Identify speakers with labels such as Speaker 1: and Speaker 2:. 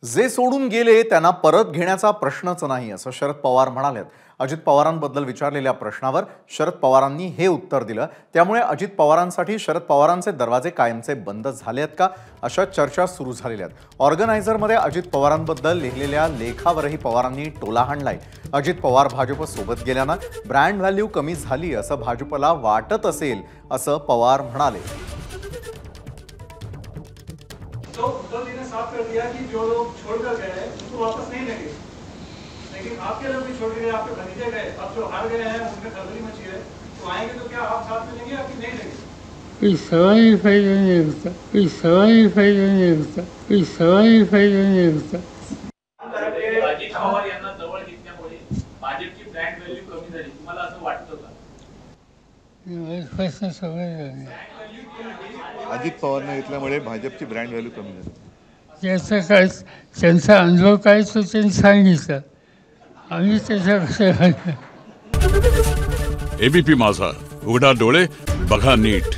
Speaker 1: जे सोडून गेले त्यांना परत घेण्याचा प्रश्नच नाही असं शरद पवार म्हणालेत। अजित पवारांबद्दल विचारलेल्या प्रश्नावर शरद पवारांनी हे उत्तर दिलं। त्यामुळे अजित पवारांसाठी शरद पवारांचे दरवाजे कायमचे बंद झालेत का अशा चर्चा सुरू झालेल्या आहेत। ऑर्गनायझरमध्ये अजित पवारांबद्दल लिहिलेल्या लेखावरही पवारांनी टोला हाणलाय। अजित पवार भाजप सोबत गेल्यानं ब्रँड व्हॅल्यू कमी झाली असं भाजपला वाटत असेल असं पवार म्हणाले।
Speaker 2: तो उद्धव जी ने साफ कर दिया कि जो लोग छोड़कर गए हैं उनको वापस नहीं लेंगे, लेकिन आपके लोग भी छोड़ के गए, आपके भतीजे गए, अब जो हार गए हैं उनमें खलबली मची है, तो आएंगे तो क्या आप साथ में लेंगे या कि नहीं लेंगे?
Speaker 3: इस सवाल फायदा नहीं होता, इस सवाल फायदा नहीं होता, इस सवाल फायदा नहीं होता।
Speaker 4: अजित पवार यांना जवळ घेतल्यामुळे भाजपची ब्रँड व्हॅल्यू कमी झाली, तुम्हाला असं वाटतं का?
Speaker 3: प्रश्न समजला नाही।
Speaker 5: अजित पवारने घेतल्यामुळे भाजपची ब्रँड व्हॅल्यू कमी झाली।
Speaker 3: त्याचा काय त्यांचा अनुभव काय तो त्यांनी सांगितलं, आम्ही त्याच्या कसं
Speaker 6: एबीपी माझा, उघडा डोळे बघा नीट।